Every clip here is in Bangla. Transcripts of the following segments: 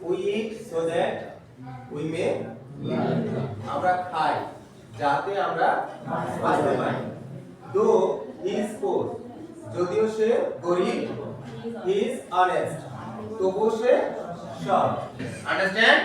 we eat so that we may live. আমরা খাই যাতে আমরা বাঁচতে পারি। Though he is poor, যদিও সে গরিব, he is honest, তবুও সে সৎ। আন্ডারস্ট্যান্ড?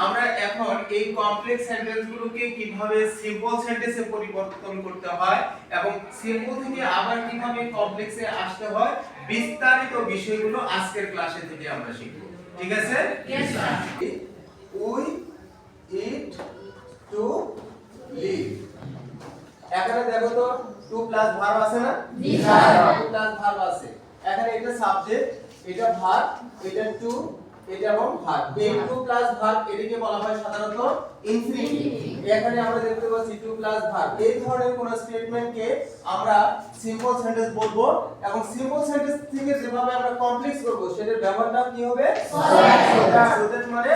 আমরা এখন এই কমপ্লেক্স সেন্টেন্স গুলোকে কিভাবে সিম্পল সেন্টেন্সে পরিবর্তন করতে হয় এবং সিম্পল থেকে আবার কিভাবে কমপ্লেক্সে আসতে হয় বিস্তারিত বিষয়গুলো আজকের ক্লাসে থেকে আমরা শিখব। ঠিক আছে? Yes sir. We eat to live. এখানে দেখো তো টু প্লাস ভার্ব আছে না? জি স্যার। টু প্লাস ভার্ব আছে। এখানে এটা সাবজেক্ট, এটা ভার্ব, এটা টু, এটা এবং ভার্ব। এই টু প্লাস ভার্ব এটাকে বলা হয় সাধারণত ইনফিনিটিভ। এখানে আমরা দেখতে পাচ্ছি টু প্লাস ভার্ব। এই ধরনের কোন স্টেটমেন্টকে আমরা সিম্পল সেন্টেন্স বলবো এবং সিম্পল সেন্টেন্স থেকে যেভাবে আমরা কমপ্লেক্স করব সেটার ব্যবহারটা কি হবে? সোদেট মানে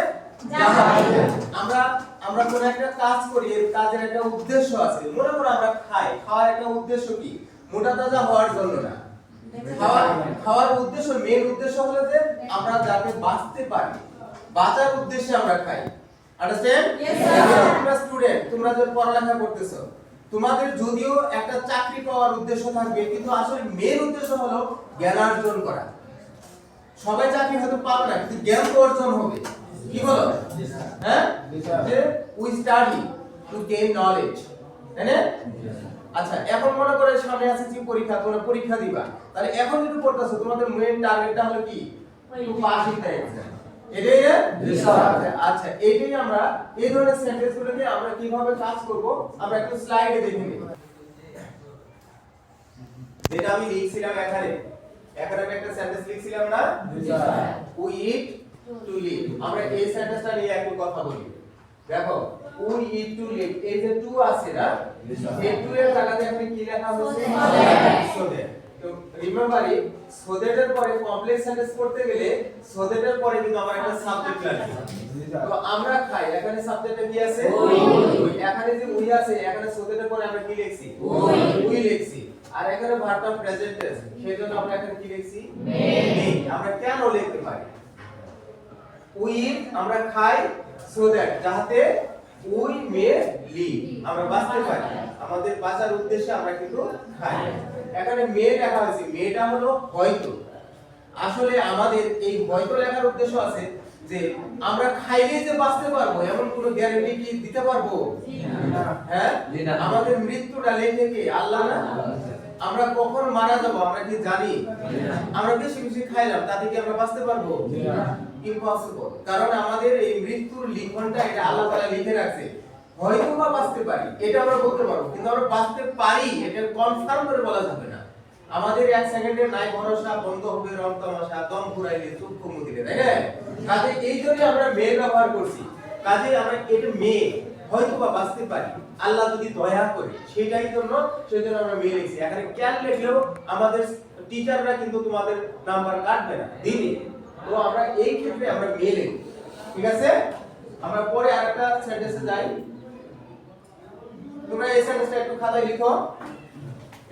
আমরা কোন একটা কাজ করি, এর কাজের একটা উদ্দেশ্য আছে। মনে করো আমরা খাই, খাওয়ার একটা উদ্দেশ্য কি? মোটা তাজা হওয়ার জন্য না। খাওয়ার উদ্দেশ্য, মেইন উদ্দেশ্য হলো যে আমরা যাতে বাঁচতে পারি, বাঁচার উদ্দেশ্যে আমরা খাই। আন্ডারস্ট্যান্ড? Yes sir. তোমরা স্টুডেন্ট, তোমরা যে পড়ালেখা করতেছো, তোমাদের যদিও একটা চাকরি পাওয়ার উদ্দেশ্য থাকবে, কিন্তু আসলে মেইন উদ্দেশ্য হলো জ্ঞান অর্জন করা। সবাই চাকরি হয়তো পাবে না, কিন্তু জ্ঞান তো অর্জন হবে। কি বলো? হ্যাঁ, যে we study to gain knowledge, তাই না? আচ্ছা, এখন মনে করে সামনে আছে যে পরীক্ষা, তোমরা পরীক্ষা দিবা, তাহলে এখন যেটা পড়তেছো তোমাদের মেইন টার্গেটটা হলো কি? To pass in the exam. এটাই না? আচ্ছা, এটাই আমরা এই ধরনের সেন্টেন্সগুলোকে আমরা কিভাবে কাজ করব আমরা একটু স্লাইডে দেখে নিই। যেটা আমি লিখছিলাম এখানে আমি একটা সেন্টেন্স লিখছিলাম না? We eat to live. আমরা এই সেন্টেন্সটা নিয়ে একটু কথা বলি। দেখো, উই ইট টু লিভ, এই যে টু আছে না, এই টু এর জায়গাতে এখানে কি লেখা হয়েছে? So that. তো রিমেম্বার ইট, সো দ্যাট এর পরে কমপ্লেক্স সেন্টেন্স করতে গেলে সো দ্যাট এর পরে কিন্তু আমার একটা সাবজেক্ট লাগবে। তো আমরা খাই, এখানে সাবজেক্টে কি আছে? উই। এখানে যে উই আছে, এখানে সো দ্যাট এর পরে আমরা কি লিখছি? উই লিখছি। আর এখানে ভার্বটা প্রেজেন্ট আছে, সেজন্য আমরা এখানে কি লিখছি? মে। আমরা কেন লিখতে পারি? উই আমরা খাই সো দ্যাট, যাতে উই মে লিভ, আমরা বাঁচতে পারি, আমাদের বাঁচার উদ্দেশ্যে আমরা কিন্তু খাই। এখানে মে লেখা হয়েছে, মেটা হলো হয়তো। আসলে আমাদের এই হয়তো লেখার উদ্দেশ্য আছে যে আমরা খাইলে যে বাঁচতে পারবো এমন কোনো গ্যারান্টি কি দিতে পারবো? হ্যাঁ, আমাদের মৃত্যুটা লেখে কে? আল্লাহ না? আমরা কখন মারা যাব আমরা কি জানি? আমরা বেশি বেশি খাইলাম তাতে কি আমরা বাঁচতে পারবো? ইম্পসিবল। কারণ আমাদের এই মৃত্যুর লিখনটা এটা আল্লাহ তাআলা লিখে রাখছে। হয়তো বা বাঁচতে পারি এটা আমরা বলতে পারবো, কিন্তু আমরা বাঁচতে পারি এটা কনফার্ম করে বলা যাবে না। আমাদের এক সেকেন্ডের নাই ভরসা, বন্ধ হবে রং তামাশা, দম ফুরাইলে চক্ষু মুদিলে, তাই না? কাজে এই জন্য আমরা মে ব্যবহার করছি। কাজে আমরা এটা মে, হয়তো বা বাঁচতে পারি আল্লাহ যদি দয়া করে, সেটাই জন্য সেজন্য আমরা মে লিখছি। এখানে ক্যান লিখলেও আমাদের টিচাররা কিন্তু তোমাদের নাম্বার কাটবে না দিনে। তো আমরা এই ক্ষেত্রে আমরা মে লিখি। ঠিক আছে? আমরা পরে আরেকটা সেন্টেন্সে যাই। তোমরা এই সেন্টেন্সটা একটু খাতায় লিখো,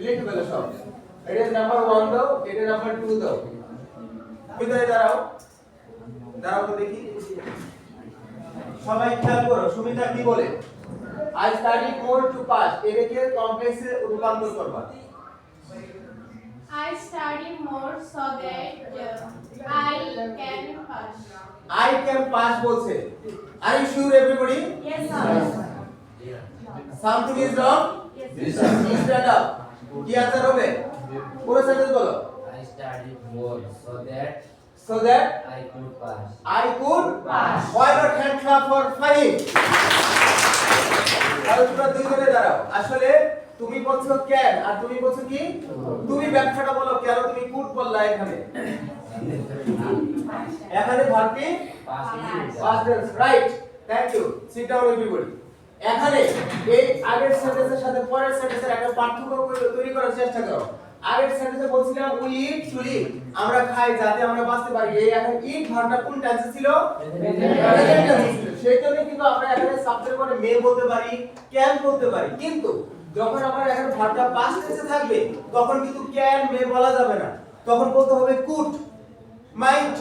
লিখে ফেলো সব। এটা নাম্বার 1 দাও, এটা নাম্বার 2 দাও। বিদায় দাঁড়াও, দাঁড়াও তো দেখি। সবাই খেয়াল করো, সুমিতা কি বলে? I study more to pass, এটাকে কমপ্লেক্সে রূপান্তর করবা। I study more so that I can pass. I can pass বলছে। Are you sure everybody? Yes sir. Something is wrong? Yes sir. Stand up. কি আনসার হবে? পুরো সেন্টেন্স বলো। I studied more So that I could pass. I could pass. Why not hand clap for Fahim? তাহলে তোমরা দুইজনে দাঁড়াও। আসলে তুমি বলছো ক্যান আর তুমি বলছো কি? তুমি ব্যাখ্যাটা বলো কেন তুমি কুড বললা এখানে? এখানে ভার্বটি past tense, right. Thank you. Sit down everybody. এখানে এই আগের সেন্টেন্সের সাথে পরের সেন্টেন্সের একটা পার্থক্য তৈরি করার চেষ্টা করো। আগের সেন্টেন্সে বলছিলাম উই ইট টু লিভ, আমরা খাই যাতে আমরা বাঁচতে পারি। এই এখন ইট ভার্বটা কোন টেন্সে ছিল? প্রেজেন্ট টেন্সে ছিল। সেই জন্য কিন্তু আমরা এখানে সাবজেক্ট পরে মে বলতে পারি, ক্যান বলতে পারি। কিন্তু যখন আমার এখানে ভার্বটা পাস্ট টেন্সে থাকবে তখন কিন্তু ক্যান মে বলা যাবে না, তখন বলতে হবে কুড, মাইট,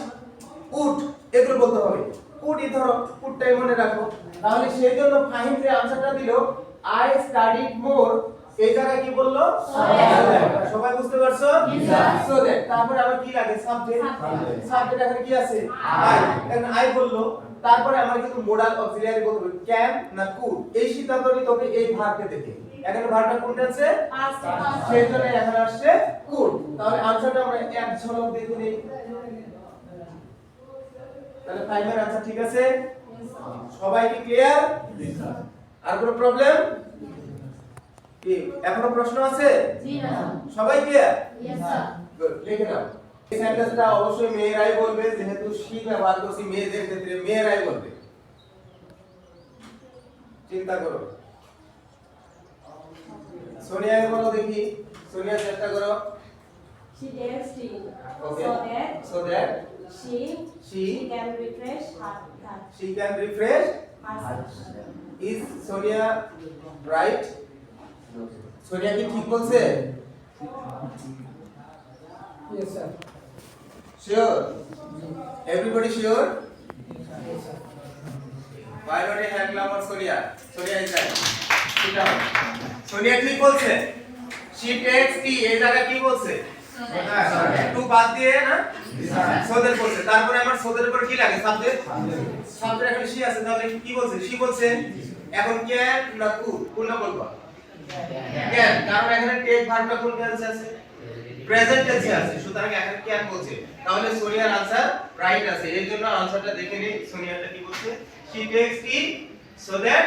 উড। এগুলো বলতে হবে। কুডই ধরো, কুডটাই মনে রাখো। তাহলে সেই জন্য ফাহিম যে আনসারটা দিল আই স্টাডিড মোর, এই জায়গায় কি বললো? সবাই বুঝতে পারছো? সো দ্যাট তারপরে আমার কি লাগে? সাবজেক্ট। সাবজেক্ট এখানে কি আছে? আই। এখানে আই বললো, তারপরে আমার কিন্তু মোডাল অক্সিলিয়ারি বলতে হবে ক্যান না কুড, এই সিদ্ধান্ত নিতে হবে এই ভার্বকে দেখে। এখানে ভার্বটা কোনটা আছে? সেই জন্য এখানে আসছে কুড। তাহলে আনসারটা আমরা এক ঝলক দেখে নেই। তাহলে ফাইভের আনসার ঠিক আছে? সবাই কি ক্লিয়ার? আর কোনো প্রবলেম কি? এখনো প্রশ্ন আছে? সবাই ক্লিয়ার? গুড, লিখে নাও। এই সেন্টেন্সটা অবশ্যই মেয়েরাই বলবে, যেহেতু শি ব্যবহার করছি মেয়েদের ক্ষেত্রে মেয়েরাই বলবে। চিন্তা করো। সোনিয়া বলো দেখি, সোনিয়া চেষ্টা করো। She takes tea Okay. so that So that she can refresh her she can refresh. herself. Is Sonia right? Sonia কি ঠিক বলছে? Yes, sir. Sure? Everybody sure? Yes, sir. Why not a hand clap for Sonia? Sonia is right. Sit down. Sonia ঠিক বলছে। She takes tea, এই জায়গা কি বলছে? একটু বাদ দিয়ে না? সোদের বলছে। তারপরে আমার সোদের উপর কি লাগে? সাবজেক্ট। সাবজেক্ট এখানে she আছে, তাহলে কি বলছে? she বলছে। এখন can না could? কোনটা বলবো? can, কারণ এখানে take ভার্বটা কোন টেন্সে আছে? প্রেজেন্ট টেন্সে আছে, সুতরাং এখানে can বলছে। তাহলে সোনিয়ার আনসার রাইট আছে। এর জন্য আনসারটা দেখে নিই। সোনিয়াটা কি বলছে? she takes tea so that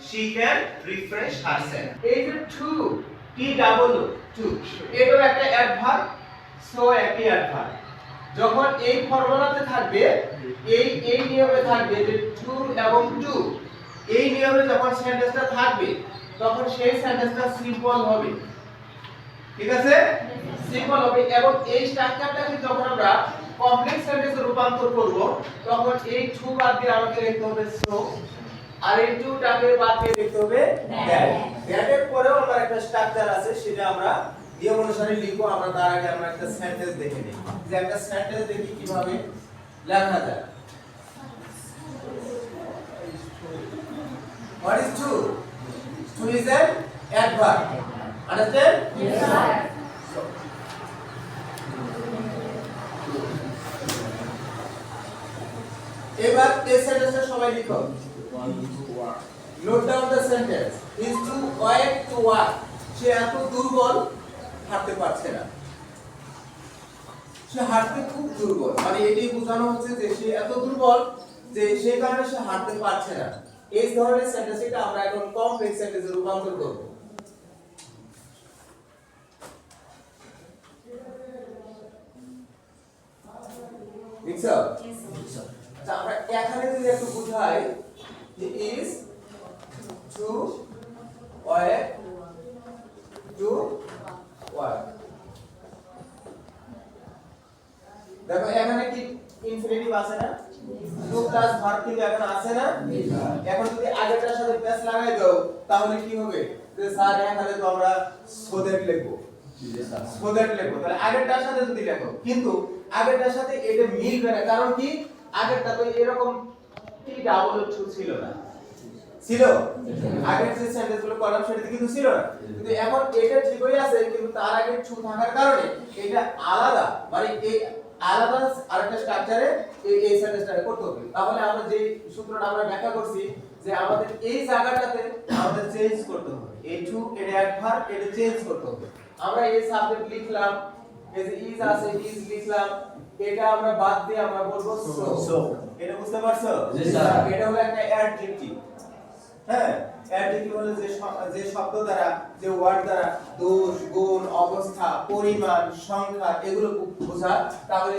she can refresh herself. এই যে to, t double to, এটাও একটা অ্যাডভার্ব, সো একটি অ্যাডভার্ব। যখন এই ফর্মুলাতে থাকবে, এই নিয়মে থাকবে যে to এবং to, এই নিয়মে যখন সেন্টেন্সটা থাকবে তখন সেই সেন্টেন্সটা সিম্পল হবে। ঠিক আছে? সিম্পল হবে এবং এই স্ট্রাকচারটাকে যখন আমরা কমপ্লেক্স সেন্টেন্সে রূপান্তর করব তখন এই টু বাদ দিয়ে আমাকে লিখতে হবে সো, আর এই টুটাকে বাদ দিয়ে লিখতে হবে দ্যাট। দ্যাটের পরেও আমার একটা স্ট্রাকচার আছে, সেটা আমরা নিয়ম অনুসারে লিখবো। আমরা তার আগে আমরা একটা সেন্টেন্স দেখে নিই, যে একটা সেন্টেন্স দেখি কিভাবে লেখা যায়। What is to? To is an adverb. Understand? Yes, sir. এবার এই সেন্টেন্সটা সবাই লিখো। Note down the sentence. Is too weak to walk, সে এত দুর্বল হাঁটতে পারছে না। সে হাঁটতে খুব দুর্বল, মানে এটাই বোঝানো হচ্ছে যে সে এত দুর্বল যে সেই কারণে সে হাঁটতে পারছে না। এই ধরনের সেন্টেন্সটা আমরা এখন কমপ্লেক্স সেন্টেন্সে রূপান্তর করব। লিখছো? আচ্ছা, আমরা এখানে যদি একটু বুঝাই যে is to work to work, দেখো এখানে কি ইনফিনিটিভ আছে না? টু প্লাস ভার্ব কিন্তু এখন আছে না? এখন যদি আগেরটার সাথে প্লাস লাগাই দাও তাহলে কি হবে? যে স্যার এখানে তো আমরা সোদেট লিখবো, সোদেট লিখবো, তাহলে আগেরটার সাথে যদি লেখো, কিন্তু আগেরটার সাথে এটা মিলবে না। কারণ কি? আগেরটা তো এরকম টি ডাবল টু ছিল না, ছিল? আগের যে সেন্টেন্স গুলো করলাম সেটাতে কিন্তু ছিল না, কিন্তু এখন এটা ঠিকই আছে, কিন্তু তার আগে টু থাকার কারণে এটা আলাদা, মানে এই আলাদা আরেকটা স্ট্রাকচারে এই সেন্টেন্সটা করতে হবে। তাহলে আমরা যে সূত্রটা আমরা ব্যাখ্যা করছি যে আমাদের এই জায়গাটাতে আমাদের চেঞ্জ করতে হবে, এই টু এর অ্যাডভার্ব এটা চেঞ্জ করতে হবে। আমরা এই সাবজেক্ট লিখলাম, এই যে ইজ আছে ইজ লিখলাম, এটা আমরা বাদ দিয়ে আমরা বলবো সো। এটা বুঝতে পারছো? এটা হলো একটা অ্যাডজেক্টিভ। হ্যাঁ, অ্যাডজেক্টিভ হলো যে শব্দ দ্বারা, যে ওয়ার্ড দ্বারা দোষ, গুণ, অবস্থা, পরিমাণ, সংখ্যা এগুলো বোঝায়, তাহলে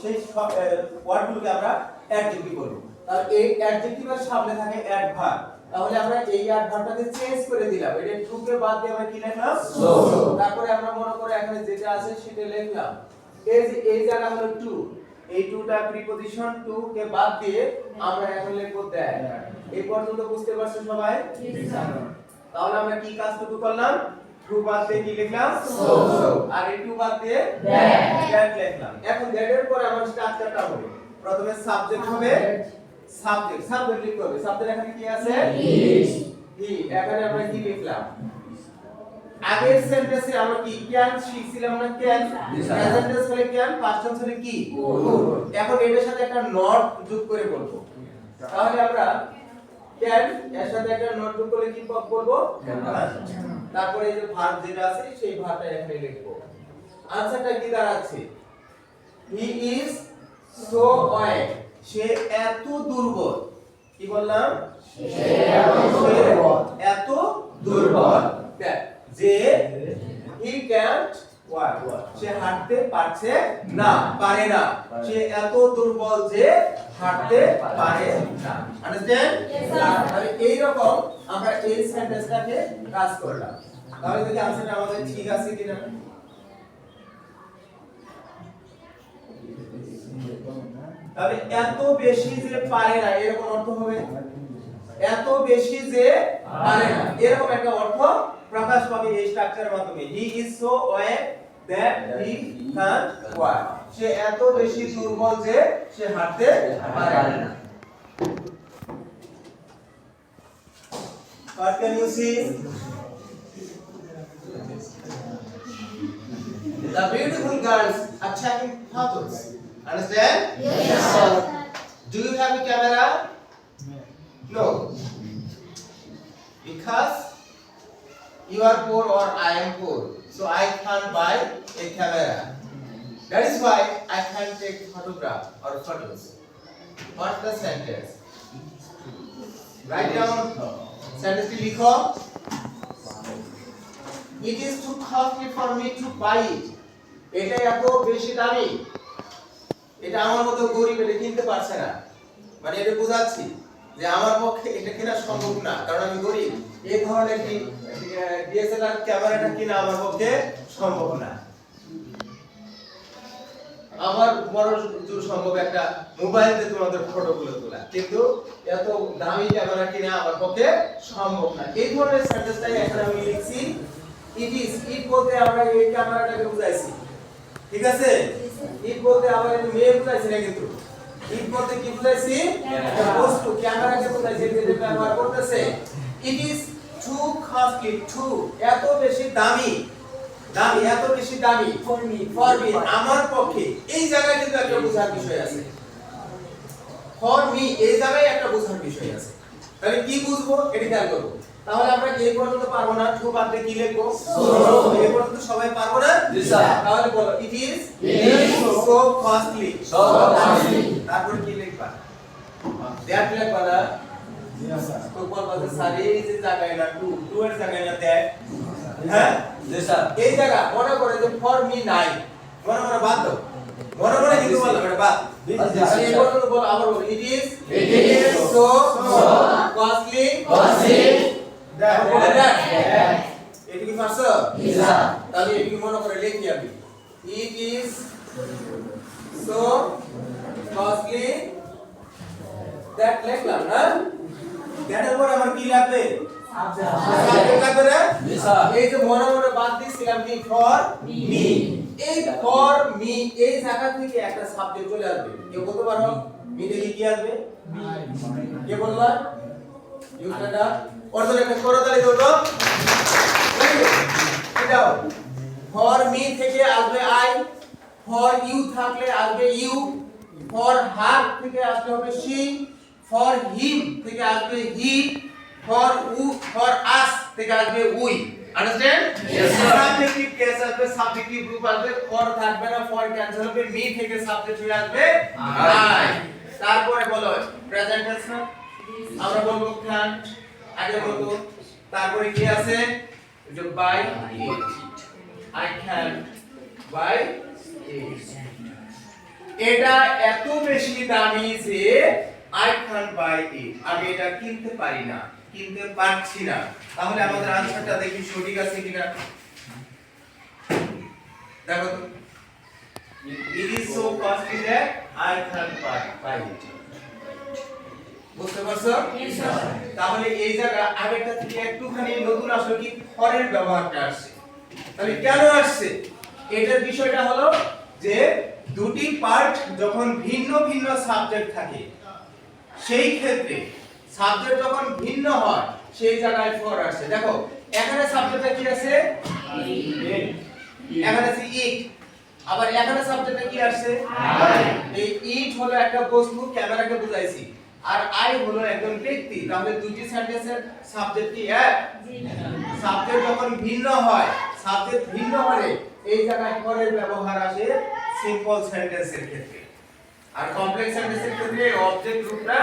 সেই সব ওয়ার্ডগুলোকে আমরা অ্যাডজেক্টিভ বলবো। তাহলে এই অ্যাডজেক্টিভের সামনে থাকে অ্যাডভার্ব, তাহলে আমরা এই অ্যাডভার্বটাকে চেঞ্জ করে দিলাম, এটা টু কে বাদ দিয়ে আমরা কি লিখলাম? সো। তারপরে আমরা মনে করে এখানে যেটা আছে সেটা লিখলাম। এই জায়গা হলো টু, এই টুটা প্রিপজিশন টু কে বাদ দিয়ে আমরা এখন লিখবো দ্যাট। এই পর্যন্ত বুঝতে পারছো সবাই? তাহলে আমরা কি কাজটুকু করলাম? টু বাদ দিয়ে কি লিখলাম? সো। আর এই টু বাদ দিয়ে দ্যাট লিখলাম। এখন দ্যাট এর পরে আমার স্ট্রাকচারটা হবে প্রথমে সাবজেক্ট হবে সাবজেক্ট লিখতে হবে সাবজেক্ট এখানে কি আছে হি এখানে আমরা কি লিখলাম আগের সেন্টেন্সে আমরা কি ক্যান শিখছিলাম না ক্যান প্রেজেন্ট টেন্স হলে ক্যান পাস্ট টেন্স হলে কি এখন এটার সাথে একটা নট যোগ করে বলবো তাহলে আমরা ক্যান এর সাথে একটা নট যোগ করলে কি বলবো তারপরে এই যে ভার্ব যেটা আছে সেই ভার্বটা এখানে লিখবো আনসারটা কি দাঁড়াচ্ছে হি ইজ সো ওয়েক সে এত দুর্বল কি বললাম সে এত দুর্বল দেখ যে হি ক্যান্ট ওয়াক সে হাঁটতে পারছে না পারে না সে এত দুর্বল যে হাঁটতে পারে না আন্ডারস্ট্যান্ড তাহলে এই রকম আমরা এই সেন্টেন্সটাকে কাজ করলাম তাহলে দেখি আনসারটা আমাদের ঠিক আছে কিনা তবে এত বেশি যে পারে না এরকম অর্থ হবে এত বেশি যে পারে না এরকম একটা অর্থ প্রকাশ পাবে এই স্ট্রাকচারের মাধ্যমে he is so weak that he can't walk সে এত বেশি দুর্বল যে সে হাঁটতে পারে না What can you see? The beautiful girls are taking photos. Understand? Yes, sir. Do you have a camera? No. Because you are poor or I am poor, so I can't buy a camera. That is why I can't take photograph or photos. What's the sentence? Write down. Sentence likho. It is too costly for me to buy it. এটা এত বেশি দামি এটা আমার মতো গরিব এটা কিনতে পারছে না মানে এটা বোঝাচ্ছি যে আমার পক্ষে এটা কেনা সম্ভব না কারণ আমি গরিব এই ধরনের ডিএসএলআর ক্যামেরাটা কিনা আমার পক্ষে সম্ভব না আমার বড় জোর সম্ভব একটা মোবাইল দিয়ে তোমাদের ফটোগুলো তোলা কিন্তু এত দামি ক্যামেরা কিনা আমার পক্ষে সম্ভব না এই ধরনের সেন্টেন্সটাই এখানে আমি লিখছি ইট বলতে আমরা এই ক্যামেরাটাকে বুঝাইছি ঠিক আছে ইট বলতে আমরা এই মেয়ে বুঝাইছি না কিন্তু ইট বলতে কি বুঝাইছি বস্তু ক্যামেরাকে বুঝাইছি যেটা ব্যবহার করতেছে it is too costly too এত বেশি দামি এত বেশি দামি ফর মি আমার পক্ষে এই জায়গায় কিন্তু একটা বোঝার বিষয় আছে ফর মি এই জায়গায় একটা বোঝার বিষয় আছে তাহলে কি বুঝবো এটা খেয়াল করব তাহলে আমরা এই পর্যন্ত পারবো না টু বাদ দিয়ে কি লিখবো এই পর্যন্ত সবাই পারবো না জি স্যার তাহলে বলো ইট ইজ সো কস্টলি তারপর কি লিখবা দ্যাট লিখবা না Yes, sir. তো বলবা যে স্যার এই যে জায়গায় না টু এর জায়গায় না দ্যাট হ্যাঁ জি স্যার এই জায়গা মনে করে যে ফর মি নাই মনে বাদ দাও মনে কিন্তু বললাম এটা বাদ তাহলে এই পর্যন্ত বল আবার বল it is so costly that এটা কি পারছো জি স্যার তাহলে এটা কি মনে করে লিখি আমি ইট ইজ সো কস্টলি দ্যাট লিখলাম না দ্যাটের পর আমার কি লাগবে সাবজেক্ট লাগবে না জি স্যার এই যে মনে বাদ দিছিলাম কি ফর মি এই ফর মি এই জায়গা থেকে একটা সাবজেক্ট চলে আসবে কেউ বলতে পারো মি থেকে কি আসবে কে বলবা ইউ স্ট্যান্ড আপ অর্ধ একটা করতালি দাও তো এটাও ফর মি থেকে আসবে আই ফর ইউ থাকলে আসবে ইউ ফর হার থেকে আসবে হবে শি ফর হিম থেকে আসবে হি ফর আস থেকে আসবে we understand yes sir subjective case আসবে সাবজেক্টিভ গ্রুপ আসবে ফর থাকবে না ফর ক্যান্সেল হবে মি থেকে সাবজেক্ট হয়ে আসবে আই তারপরে বলো প্রেজেন্ট টেন্স না আমরা বলবো ক্যান্ট আগে বলবো তারপরে কি আছে যে buy it I can buy it এটা এত বেশি দামি যে I can't buy it আমি এটা কিনতে পারি না কিনতে পারছি না তাহলে আমাদের আনসারটা দেখি সঠিক আছে কিনা দেখো তো it is so costly that I can't buy it বুঝতে পারছো তাহলে এই জায়গা আগেরটা থেকে একটুখানি নতুন আসলে কি ফরের ব্যবহারটা আসছে তাহলে কেন আসছে এটার বিষয়টা হলো যে দুটি পার্ট যখন ভিন্ন ভিন্ন সাবজেক্ট থাকে সেই ক্ষেত্রে সাবজেক্ট যখন ভিন্ন হয় সেই জায়গায় ফর আসে। দেখো এখানে সাবজেক্টটা কি আছে এখানে আছে ইট, আবার এখানে সাবজেক্টটা কি আসছে এই ইট হলো একটা বস্তু, ক্যামেরাকে বুঝাইছি, আর আই হলো একজন ব্যক্তি। তাহলে দুটি সেন্টেন্সের সাবজেক্ট কি এক? সাবজেক্ট যখন ভিন্ন হয়, সাবজেক্ট ভিন্ন হলে এই জায়গায় ফরের ব্যবহার আসে সিম্পল সেন্টেন্সের ক্ষেত্রে। আর কমপ্লেক্স সেন্টেন্সের ক্ষেত্রে অবজেক্ট রূপটা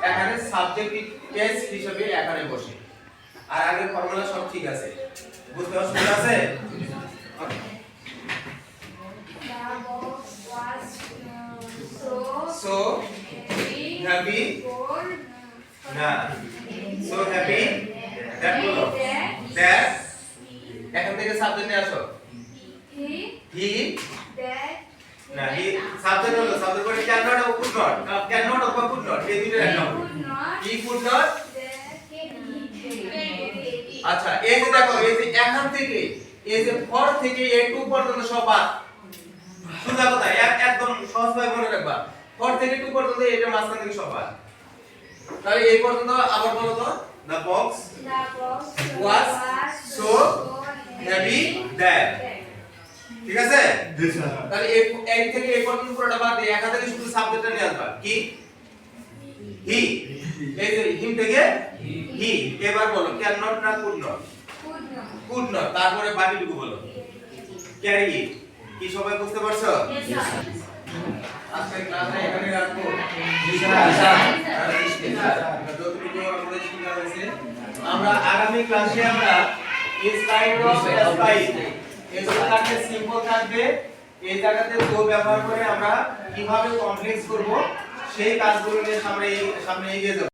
এখানে সাবজেক্টিভ কেস হিসেবে এখানে বসে। আর আগের ফর্মুলা সব ঠিক আছে, বুঝতে অসুবিধা আছে? So happy না so happy that হলো that এখান থেকে সাবজেক্টে আসো he না he সাবজেক্ট হলো সাবজেক্ট করে cannot or could not cannot or could not এই দুটো একটা he could not আচ্ছা এই যে দেখো এই যে এখান থেকে এই যে ফর থেকে a2 পর্যন্ত সব বাদ সোজা কথা একদম সহজভাবে মনে রাখবা ফর থেকে 2 পর্যন্ত এটা মাঝখান থেকে সব বাদ। তাহলে এই পর্যন্ত আবার বলো তো the box was so heavy that ঠিক আছে তাহলে এই থেকে এই পর্যন্ত পুরোটা বাদ দিয়ে এখান থেকে শুধু সাবজেক্টটা নিয়ে আসবা কি হি এই যে হিম থেকে হি এবার বলো cannot না could not তারপরে বাকিটুকু বলো carry it কি সবাই বুঝতে পারছো আজকে ক্লাসে এখানে রাখবো আমরা আগামী ক্লাসে আমরা স্লাইড অফ স্পাইস এগুলো থাকবে সিম্পল থাকবে এই জায়গাতে তো ব্যবহার করে আমরা কিভাবে কমপ্লেক্স করব সেই কাজগুলো নিয়ে সামনে এগিয়ে যাব।